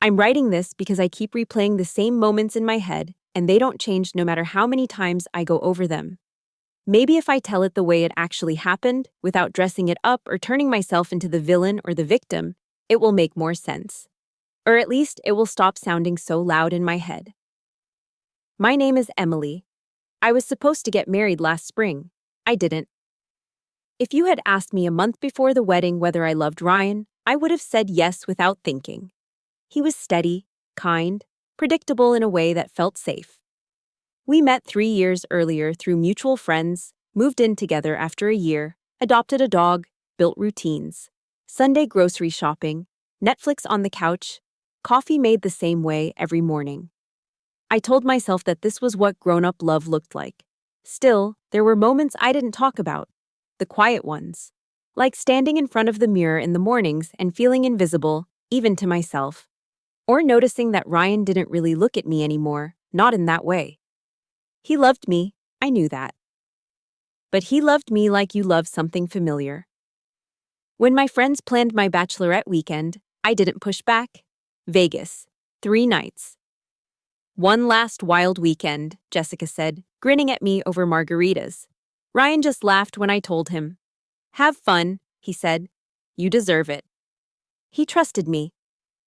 I'm writing this because I keep replaying the same moments in my head, and they don't change no matter how many times I go over them. Maybe if I tell it the way it actually happened, without dressing it up or turning myself into the villain or the victim, it will make more sense. Or at least it will stop sounding so loud in my head. My name is Emily. I was supposed to get married last spring. I didn't. If you had asked me a month before the wedding whether I loved Ryan, I would have said yes without thinking. He was steady, kind, predictable in a way that felt safe. We met 3 years earlier through mutual friends, moved in together after a year, adopted a dog, built routines. Sunday grocery shopping, Netflix on the couch, coffee made the same way every morning. I told myself that this was what grown-up love looked like. Still, there were moments I didn't talk about. The quiet ones. Like standing in front of the mirror in the mornings and feeling invisible, even to myself. Or noticing that Ryan didn't really look at me anymore, not in that way. He loved me, I knew that. But he loved me like you love something familiar. When my friends planned my Bachelorette weekend, I didn't push back. Vegas. 3 nights. One last wild weekend, Jessica said, grinning at me over margaritas. Ryan just laughed when I told him. Have fun, he said. You deserve it. He trusted me.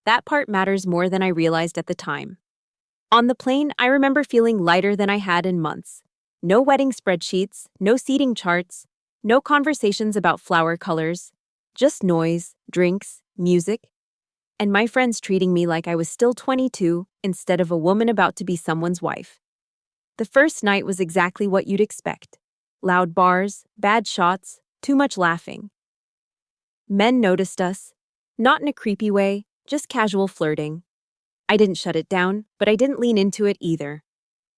That part matters more than I realized at the time. On the plane, I remember feeling lighter than I had in months. No wedding spreadsheets, no seating charts, no conversations about flower colors, just noise, drinks, music, and my friends treating me like I was still 22 instead of a woman about to be someone's wife. The first night was exactly what you'd expect. Loud bars, bad shots, too much laughing. Men noticed us, not in a creepy way, just casual flirting. I didn't shut it down, but I didn't lean into it either.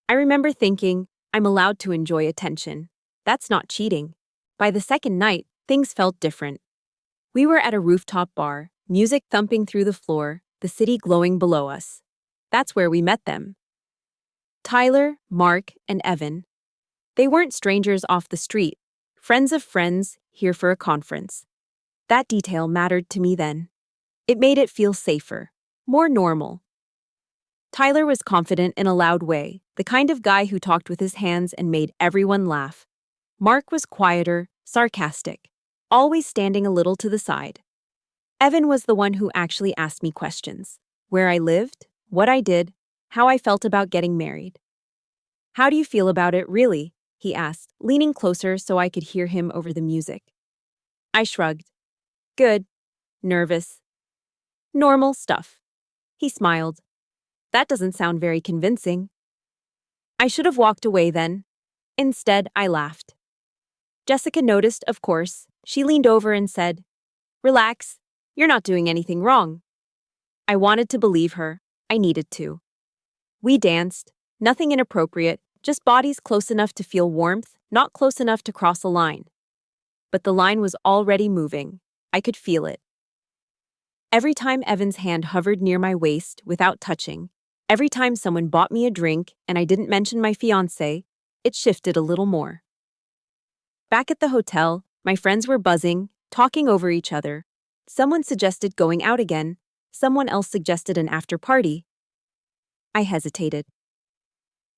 I remember thinking, I'm allowed to enjoy attention. That's not cheating. By the second night, things felt different. We were at a rooftop bar, music thumping through the floor, the city glowing below us. That's where we met them. Tyler, Mark, and Evan. They weren't strangers off the street, friends of friends here for a conference. That detail mattered to me then. It made it feel safer, more normal. Tyler was confident in a loud way, the kind of guy who talked with his hands and made everyone laugh. Mark was quieter, sarcastic, always standing a little to the side. Evan was the one who actually asked me questions. Where I lived, what I did, how I felt about getting married. How do you feel about it, really? He asked, leaning closer so I could hear him over the music. I shrugged. Good. Nervous. Normal stuff. He smiled. That doesn't sound very convincing. I should have walked away then. Instead, I laughed. Jessica noticed, of course. She leaned over and said, Relax, you're not doing anything wrong. I wanted to believe her. I needed to. We danced, nothing inappropriate, just bodies close enough to feel warmth, not close enough to cross a line. But the line was already moving. I could feel it. Every time Evan's hand hovered near my waist without touching, every time someone bought me a drink and I didn't mention my fiancé, it shifted a little more. Back at the hotel, my friends were buzzing, talking over each other. Someone suggested going out again. Someone else suggested an after-party. I hesitated.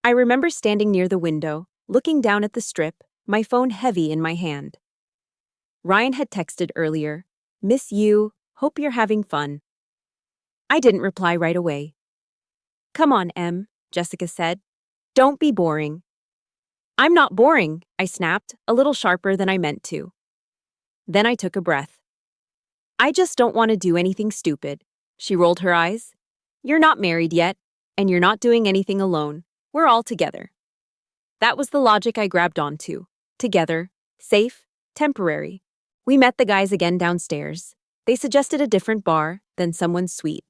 I remember standing near the window, looking down at the strip, my phone heavy in my hand. Ryan had texted earlier, Miss you, hope you're having fun. I didn't reply right away. Come on, Em, Jessica said. Don't be boring. I'm not boring, I snapped, a little sharper than I meant to. Then I took a breath. I just don't want to do anything stupid. She rolled her eyes. You're not married yet, and you're not doing anything alone. We're all together. That was the logic I grabbed onto. Together, safe, temporary. We met the guys again downstairs. They suggested a different bar, then someone's suite.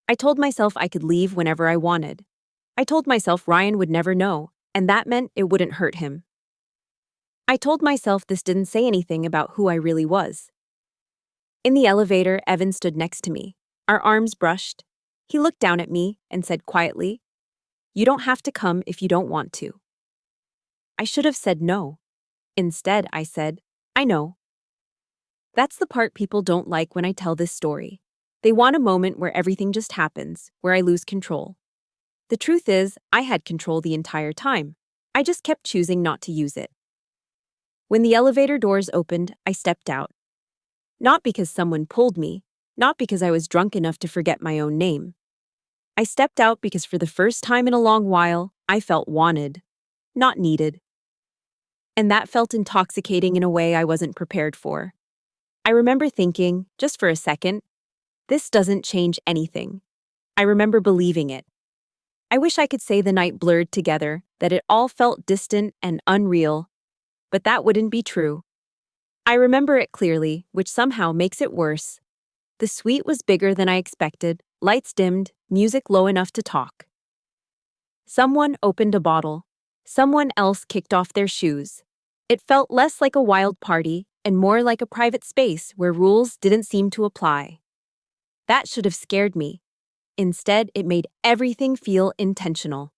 I told myself I could leave whenever I wanted. I told myself Ryan would never know, and that meant it wouldn't hurt him. I told myself this didn't say anything about who I really was. In the elevator, Evan stood next to me. Our arms brushed. He looked down at me and said quietly, You don't have to come if you don't want to. I should have said no. Instead, I said, I know. That's the part people don't like when I tell this story. They want a moment where everything just happens, where I lose control. The truth is, I had control the entire time. I just kept choosing not to use it. When the elevator doors opened, I stepped out. Not because someone pulled me, not because I was drunk enough to forget my own name. I stepped out because for the first time in a long while, I felt wanted, not needed. And that felt intoxicating in a way I wasn't prepared for. I remember thinking, just for a second, this doesn't change anything. I remember believing it. I wish I could say the night blurred together, that it all felt distant and unreal, but that wouldn't be true. I remember it clearly, which somehow makes it worse. The suite was bigger than I expected, lights dimmed, music low enough to talk. Someone opened a bottle. Someone else kicked off their shoes. It felt less like a wild party and more like a private space where rules didn't seem to apply. That should have scared me. Instead, it made everything feel intentional.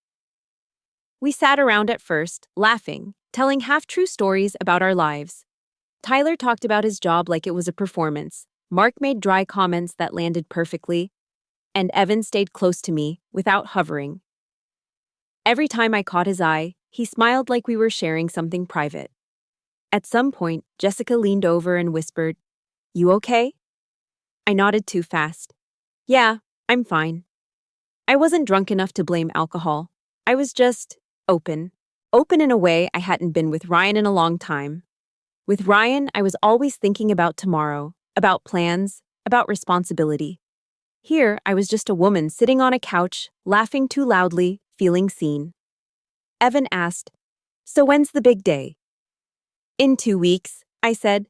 We sat around at first, laughing, telling half-true stories about our lives. Tyler talked about his job like it was a performance. Mark made dry comments that landed perfectly, and Evan stayed close to me without hovering. Every time I caught his eye, he smiled like we were sharing something private. At some point, Jessica leaned over and whispered, "You okay?" I nodded too fast. "Yeah, I'm fine." I wasn't drunk enough to blame alcohol. I was just open. Open in a way I hadn't been with Ryan in a long time. With Ryan, I was always thinking about tomorrow, about plans, about responsibility. Here, I was just a woman sitting on a couch, laughing too loudly, feeling seen. Evan asked, "So when's the big day?" "In 2 weeks," I said.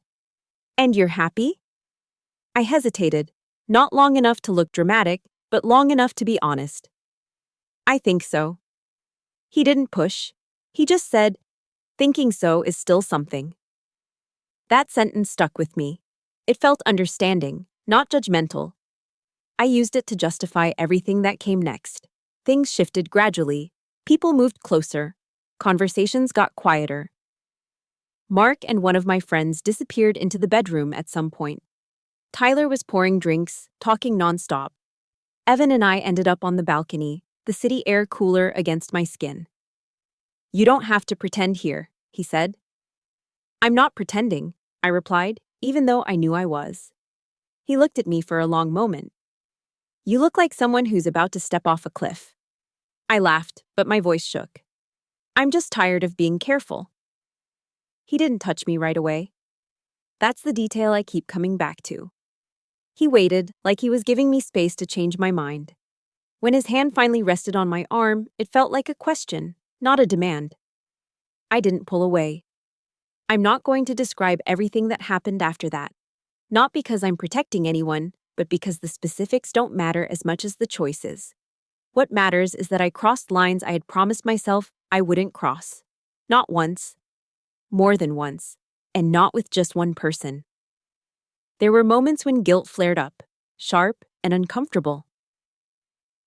"And you're happy?" I hesitated, not long enough to look dramatic, but long enough to be honest. "I think so." He didn't push. He just said, "Thinking so is still something." That sentence stuck with me. It felt understanding, not judgmental. I used it to justify everything that came next. Things shifted gradually. People moved closer. Conversations got quieter. Mark and one of my friends disappeared into the bedroom at some point. Tyler was pouring drinks, talking nonstop. Evan and I ended up on the balcony, the city air cooler against my skin. "You don't have to pretend here," he said. "I'm not pretending," I replied, even though I knew I was. He looked at me for a long moment. "You look like someone who's about to step off a cliff." I laughed, but my voice shook. "I'm just tired of being careful." He didn't touch me right away. That's the detail I keep coming back to. He waited, like he was giving me space to change my mind. When his hand finally rested on my arm, it felt like a question, not a demand. I didn't pull away. I'm not going to describe everything that happened after that. Not because I'm protecting anyone, but because the specifics don't matter as much as the choices. What matters is that I crossed lines I had promised myself I wouldn't cross. Not once. More than once. And not with just one person. There were moments when guilt flared up, sharp and uncomfortable.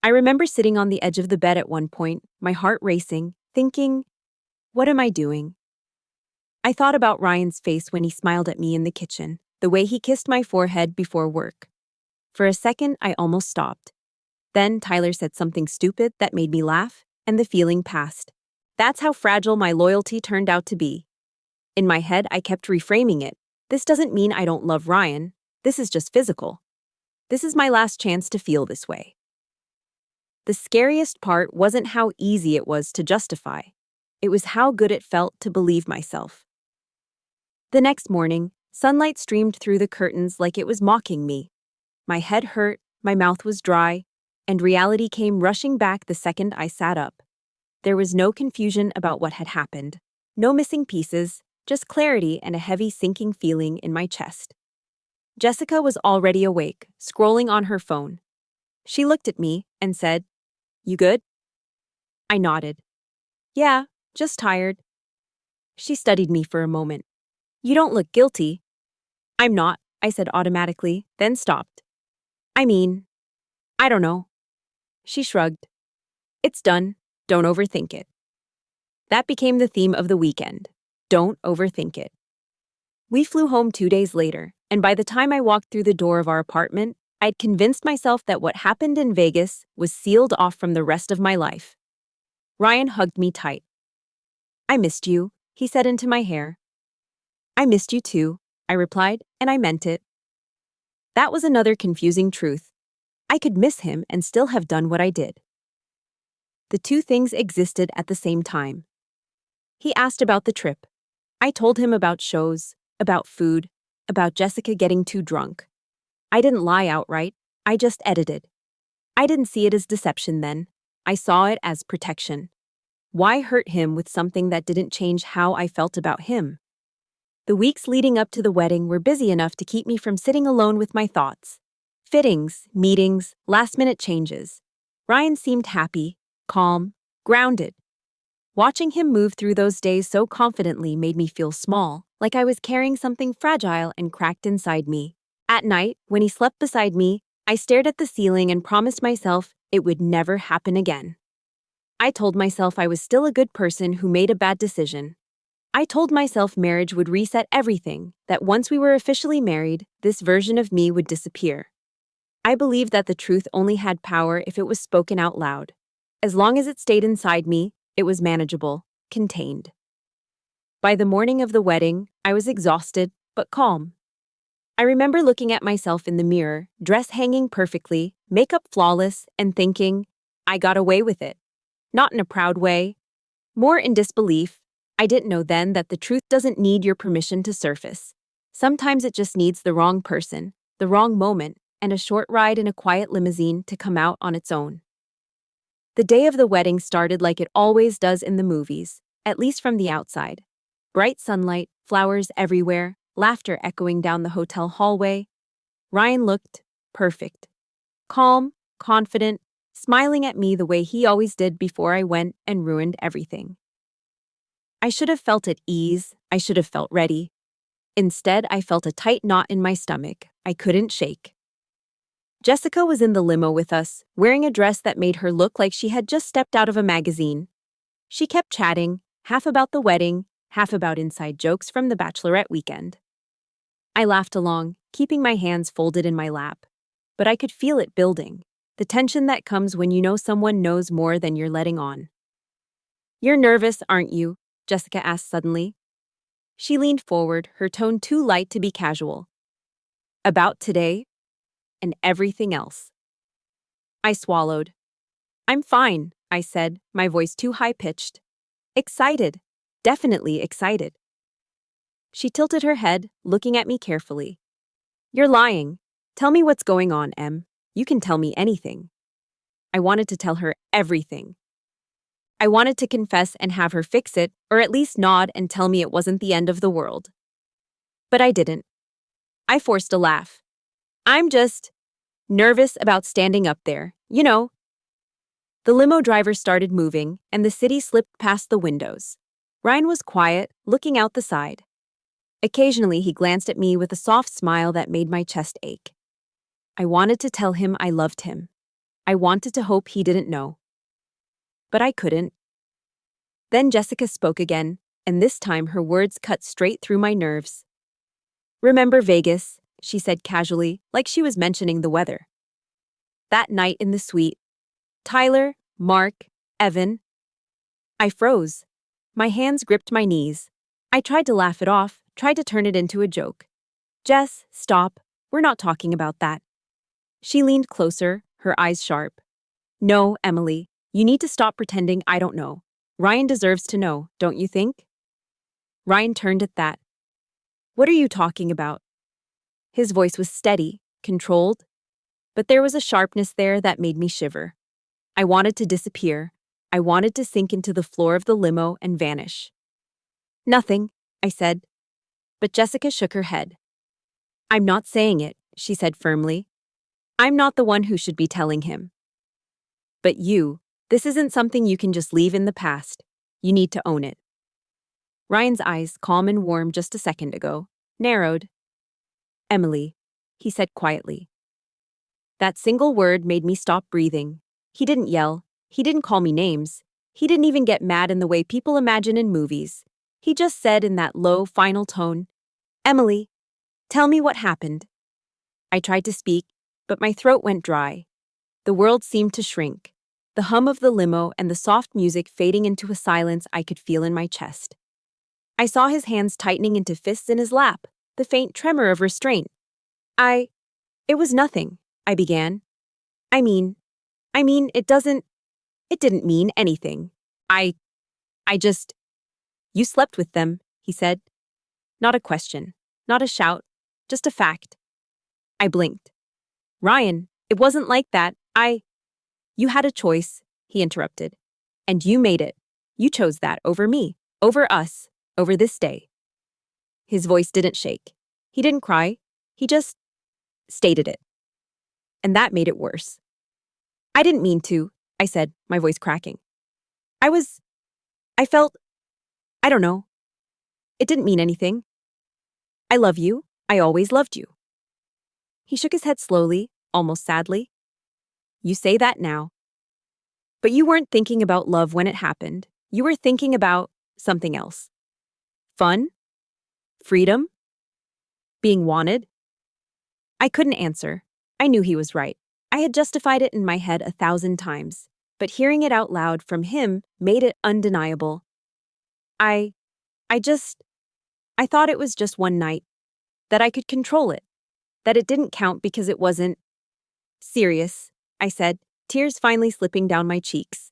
I remember sitting on the edge of the bed at one point, my heart racing, thinking, what am I doing? I thought about Ryan's face when he smiled at me in the kitchen, the way he kissed my forehead before work. For a second, I almost stopped. Then Tyler said something stupid that made me laugh, and the feeling passed. That's how fragile my loyalty turned out to be. In my head, I kept reframing it. This doesn't mean I don't love Ryan. This is just physical. This is my last chance to feel this way. The scariest part wasn't how easy it was to justify. It was how good it felt to believe myself. The next morning, sunlight streamed through the curtains like it was mocking me. My head hurt, my mouth was dry, and reality came rushing back the second I sat up. There was no confusion about what had happened. No missing pieces, just clarity and a heavy sinking feeling in my chest. Jessica was already awake, scrolling on her phone. She looked at me and said, "You good?" I nodded. "Yeah, just tired." She studied me for a moment. "You don't look guilty." "I'm not," I said automatically, then stopped. "I mean, I don't know." She shrugged. "It's done. Don't overthink it." That became the theme of the weekend. Don't overthink it. We flew home 2 days later, and by the time I walked through the door of our apartment, I'd convinced myself that what happened in Vegas was sealed off from the rest of my life. Ryan hugged me tight. "I missed you," he said into my hair. "I missed you too," I replied, and I meant it. That was another confusing truth. I could miss him and still have done what I did. The two things existed at the same time. He asked about the trip. I told him about shows, about food, about Jessica getting too drunk. I didn't lie outright, I just edited. I didn't see it as deception then. I saw it as protection. Why hurt him with something that didn't change how I felt about him? The weeks leading up to the wedding were busy enough to keep me from sitting alone with my thoughts. Fittings, meetings, last-minute changes. Ryan seemed happy, calm, grounded. Watching him move through those days so confidently made me feel small, like I was carrying something fragile and cracked inside me. At night, when he slept beside me, I stared at the ceiling and promised myself it would never happen again. I told myself I was still a good person who made a bad decision. I told myself marriage would reset everything, that once we were officially married, this version of me would disappear. I believed that the truth only had power if it was spoken out loud. As long as it stayed inside me, it was manageable, contained. By the morning of the wedding, I was exhausted, but calm. I remember looking at myself in the mirror, dress hanging perfectly, makeup flawless, and thinking, I got away with it. Not in a proud way, more in disbelief. I didn't know then that the truth doesn't need your permission to surface. Sometimes it just needs the wrong person, the wrong moment, and a short ride in a quiet limousine to come out on its own. The day of the wedding started like it always does in the movies, at least from the outside. Bright sunlight, flowers everywhere, laughter echoing down the hotel hallway. Ryan looked perfect. Calm, confident, smiling at me the way he always did before I went and ruined everything. I should have felt at ease, I should have felt ready. Instead, I felt a tight knot in my stomach I couldn't shake. Jessica was in the limo with us, wearing a dress that made her look like she had just stepped out of a magazine. She kept chatting, half about the wedding, half about inside jokes from the Bachelorette weekend. I laughed along, keeping my hands folded in my lap. But I could feel it building, the tension that comes when you know someone knows more than you're letting on. "You're nervous, aren't you?" Jessica asked suddenly. She leaned forward, her tone too light to be casual. "About today? And everything else." I swallowed. "I'm fine," I said, my voice too high-pitched. "Excited. Definitely excited." She tilted her head, looking at me carefully. "You're lying. Tell me what's going on, Em. You can tell me anything." I wanted to tell her everything. I wanted to confess and have her fix it, or at least nod and tell me it wasn't the end of the world. But I didn't. I forced a laugh. "I'm just nervous about standing up there, you know." The limo driver started moving, and the city slipped past the windows. Ryan was quiet, looking out the side. Occasionally, he glanced at me with a soft smile that made my chest ache. I wanted to tell him I loved him. I wanted to hope he didn't know. But I couldn't. Then Jessica spoke again, and this time her words cut straight through my nerves. "Remember Vegas," she said casually, like she was mentioning the weather. "That night in the suite. Tyler, Mark, Evan." I froze. My hands gripped my knees. I tried to laugh it off, tried to turn it into a joke. "Jess, stop. We're not talking about that." She leaned closer, her eyes sharp. "No, Emily, you need to stop pretending I don't know. Ryan deserves to know, don't you think?" Ryan turned at that. "What are you talking about?" His voice was steady, controlled, but there was a sharpness there that made me shiver. I wanted to disappear. I wanted to sink into the floor of the limo and vanish. "Nothing," I said. But Jessica shook her head. "I'm not saying it," she said firmly. "I'm not the one who should be telling him. But this isn't something you can just leave in the past. You need to own it." Ryan's eyes, calm and warm just a second ago, narrowed. "Emily," he said quietly. That single word made me stop breathing. He didn't yell. He didn't call me names. He didn't even get mad in the way people imagine in movies. He just said in that low, final tone, "Emily, tell me what happened." I tried to speak, but my throat went dry. The world seemed to shrink, the hum of the limo and the soft music fading into a silence I could feel in my chest. I saw his hands tightening into fists in his lap, the faint tremor of restraint. It was nothing, I began. I mean, it didn't mean anything. I just, you slept with them, he said. Not a question, not a shout, just a fact. I blinked. Ryan, it wasn't like that. You had a choice, he interrupted. And you made it. You chose that over me, over us, over this day. His voice didn't shake. He didn't cry. He just stated it. And that made it worse. I didn't mean to, I said, my voice cracking. I felt, I don't know. It didn't mean anything. I love you. I always loved you. He shook his head slowly, almost sadly. You say that now. But you weren't thinking about love when it happened. You were thinking about something else. Fun? Freedom? Being wanted? I couldn't answer. I knew he was right. I had justified it in my head 1,000 times, but hearing it out loud from him made it undeniable. I thought it was just one night, that I could control it, that it didn't count because it wasn't serious, I said, tears finally slipping down my cheeks.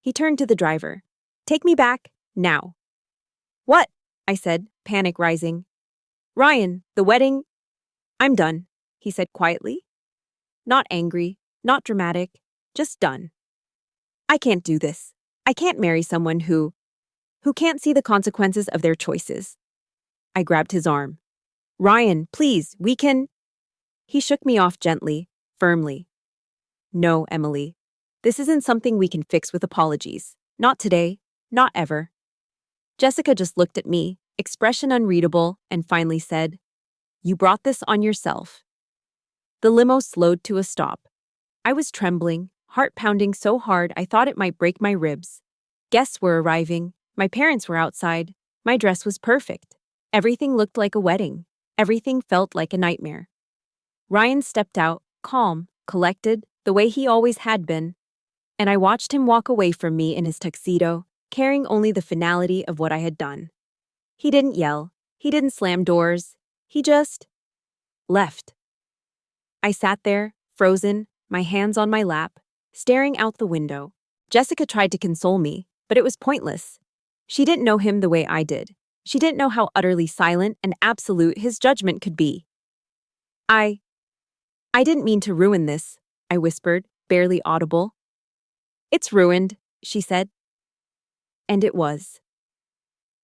He turned to the driver. Take me back, now. What? I said, panic rising. Ryan, the wedding. I'm done, he said quietly. Not angry, not dramatic, just done. I can't do this. I can't marry someone who can't see the consequences of their choices. I grabbed his arm. Ryan, please, we can. He shook me off gently, firmly. No, Emily. This isn't something we can fix with apologies. Not today, not ever. Jessica just looked at me, expression unreadable, and finally said, You brought this on yourself. The limo slowed to a stop. I was trembling, heart pounding so hard I thought it might break my ribs. Guests were arriving. My parents were outside. My dress was perfect. Everything looked like a wedding. Everything felt like a nightmare. Ryan stepped out, calm, collected, the way he always had been, and I watched him walk away from me in his tuxedo, carrying only the finality of what I had done. He didn't yell. He didn't slam doors. He just left. I sat there, frozen, my hands on my lap, staring out the window. Jessica tried to console me, but it was pointless. She didn't know him the way I did. She didn't know how utterly silent and absolute his judgment could be. I didn't mean to ruin this, I whispered, barely audible. It's ruined, she said. And it was.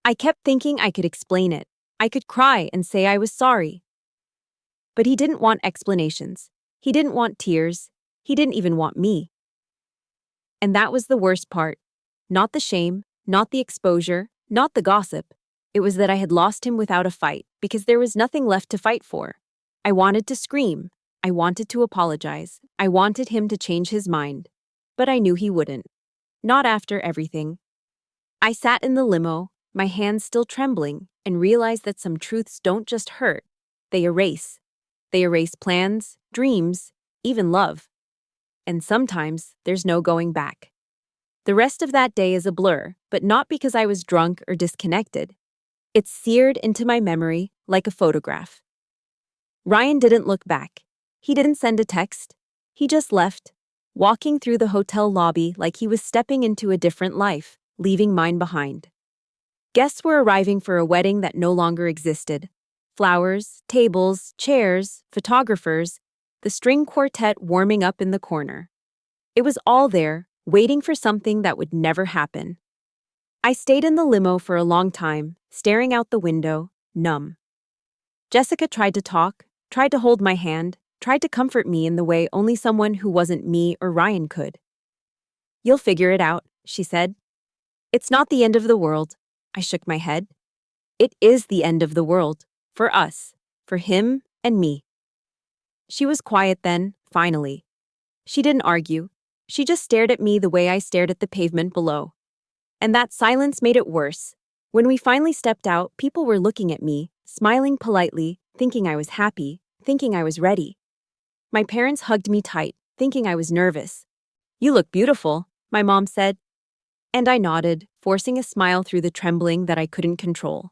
I kept thinking I could explain it. I could cry and say I was sorry. But he didn't want explanations. He didn't want tears. He didn't even want me. And that was the worst part. Not the shame, not the exposure, not the gossip. It was that I had lost him without a fight, because there was nothing left to fight for. I wanted to scream. I wanted to apologize. I wanted him to change his mind. But I knew he wouldn't. Not after everything. I sat in the limo, my hands still trembling, and realized that some truths don't just hurt. They erase. They erase plans, dreams, even love. And sometimes there's no going back. The rest of that day is a blur, but not because I was drunk or disconnected. It's seared into my memory like a photograph. Ryan didn't look back. He didn't send a text. He just left, walking through the hotel lobby like he was stepping into a different life, leaving mine behind. Guests were arriving for a wedding that no longer existed. Flowers, tables, chairs, photographers, the string quartet warming up in the corner. It was all there, waiting for something that would never happen. I stayed in the limo for a long time, staring out the window, numb. Jessica tried to talk, tried to hold my hand, tried to comfort me in the way only someone who wasn't me or Ryan could. You'll figure it out, she said. It's not the end of the world. I shook my head. It is the end of the world. For us. For him and me. She was quiet then, finally. She didn't argue. She just stared at me the way I stared at the pavement below. And that silence made it worse. When we finally stepped out, people were looking at me, smiling politely, thinking I was happy, thinking I was ready. My parents hugged me tight, thinking I was nervous. "You look beautiful," my mom said. And I nodded, forcing a smile through the trembling that I couldn't control.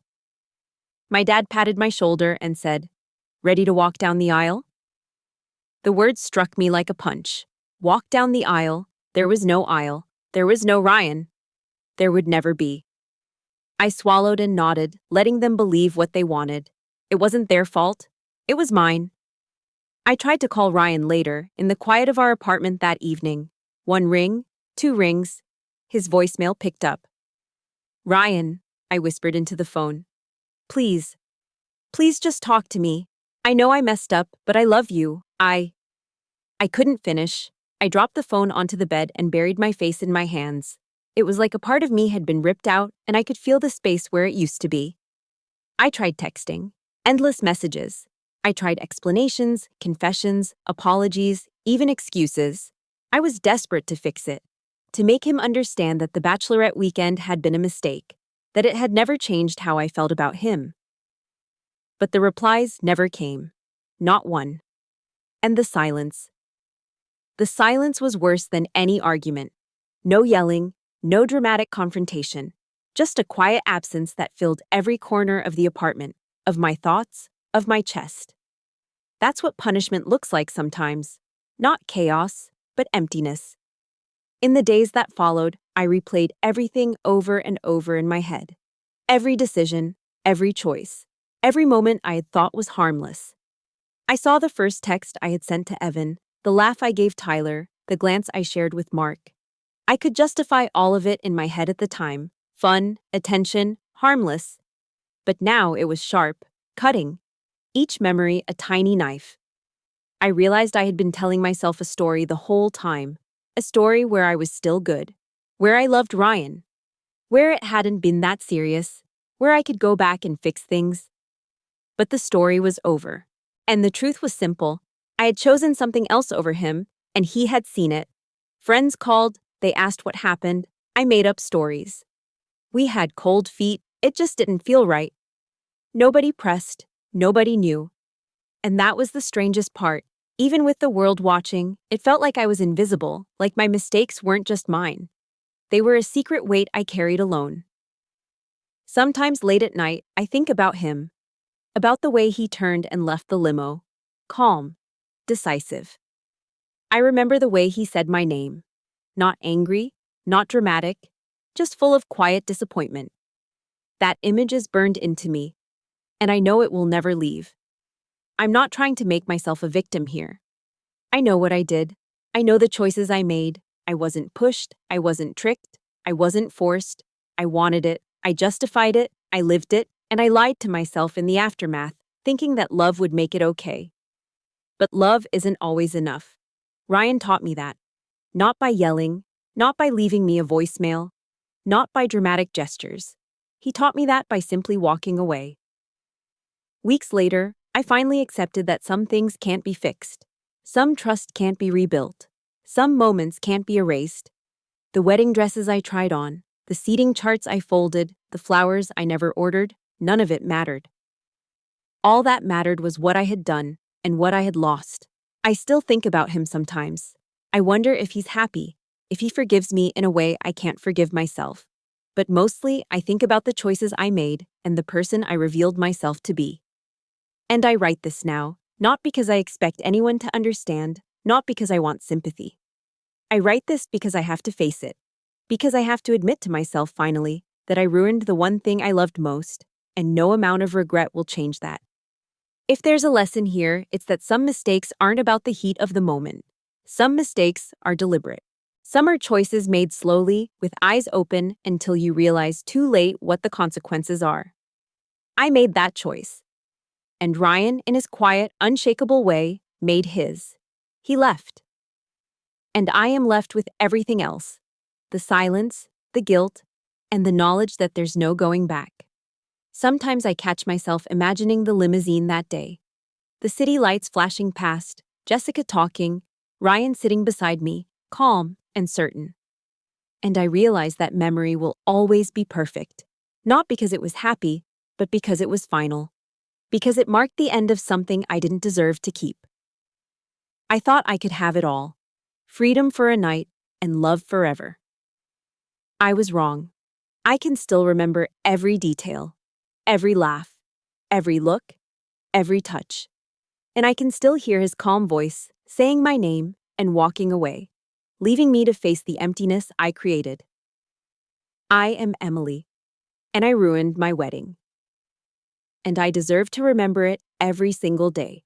My dad patted my shoulder and said, "Ready to walk down the aisle?" The words struck me like a punch. Walk down the aisle. There was no aisle. There was no Ryan. There would never be. I swallowed and nodded, letting them believe what they wanted. It wasn't their fault. It was mine. I tried to call Ryan later, in the quiet of our apartment that evening. One ring, two rings. His voicemail picked up. "Ryan," I whispered into the phone. "Please. Please just talk to me. I know I messed up, but I love you. I couldn't finish. I dropped the phone onto the bed and buried my face in my hands. It was like a part of me had been ripped out, and I could feel the space where it used to be. I tried texting. Endless messages. I tried explanations, confessions, apologies, even excuses. I was desperate to fix it, to make him understand that the Bachelorette weekend had been a mistake, that it had never changed how I felt about him. But the replies never came. Not one. And the silence. The silence was worse than any argument. No yelling, no dramatic confrontation, just a quiet absence that filled every corner of the apartment, of my thoughts, of my chest. That's what punishment looks like sometimes. Not chaos, but emptiness. In the days that followed, I replayed everything over and over in my head. Every decision, every choice, every moment I had thought was harmless. I saw the first text I had sent to Evan, the laugh I gave Tyler, the glance I shared with Mark. I could justify all of it in my head at the time. Fun, attention, harmless. But now it was sharp, cutting. Each memory a tiny knife. I realized I had been telling myself a story the whole time. A story where I was still good. Where I loved Ryan. Where it hadn't been that serious. Where I could go back and fix things. But the story was over. And the truth was simple. I had chosen something else over him, and he had seen it. Friends called, they asked what happened. I made up stories. We had cold feet, it just didn't feel right. Nobody pressed, nobody knew. And that was the strangest part. Even with the world watching, it felt like I was invisible, like my mistakes weren't just mine. They were a secret weight I carried alone. Sometimes late at night, I think about him. About the way he turned and left the limo. Calm. Decisive. I remember the way he said my name. Not angry, not dramatic, just full of quiet disappointment. That image is burned into me, and I know it will never leave. I'm not trying to make myself a victim here. I know what I did. I know the choices I made. I wasn't pushed. I wasn't tricked. I wasn't forced. I wanted it. I justified it. I lived it. And I lied to myself in the aftermath, thinking that love would make it okay. But love isn't always enough. Ryan taught me that. Not by yelling, not by leaving me a voicemail, not by dramatic gestures. He taught me that by simply walking away. Weeks later, I finally accepted that some things can't be fixed. Some trust can't be rebuilt. Some moments can't be erased. The wedding dresses I tried on, the seating charts I folded, the flowers I never ordered, none of it mattered. All that mattered was what I had done and what I had lost. I still think about him sometimes. I wonder if he's happy, if he forgives me in a way I can't forgive myself. But mostly, I think about the choices I made and the person I revealed myself to be. And I write this now, not because I expect anyone to understand, not because I want sympathy. I write this because I have to face it, because I have to admit to myself finally that I ruined the one thing I loved most, and no amount of regret will change that. If there's a lesson here, it's that some mistakes aren't about the heat of the moment. Some mistakes are deliberate. Some are choices made slowly, with eyes open, until you realize too late what the consequences are. I made that choice. And Ryan, in his quiet, unshakable way, made his. He left. And I am left with everything else. The silence, the guilt, and the knowledge that there's no going back. Sometimes I catch myself imagining the limousine that day. The city lights flashing past, Jessica talking, Ryan sitting beside me, calm and certain. And I realize that memory will always be perfect. Not because it was happy, but because it was final. Because it marked the end of something I didn't deserve to keep. I thought I could have it all. Freedom for a night and love forever. I was wrong. I can still remember every detail, every laugh, every look, every touch. And I can still hear his calm voice saying my name and walking away, leaving me to face the emptiness I created. I am Emily, and I ruined my wedding. And I deserve to remember it every single day.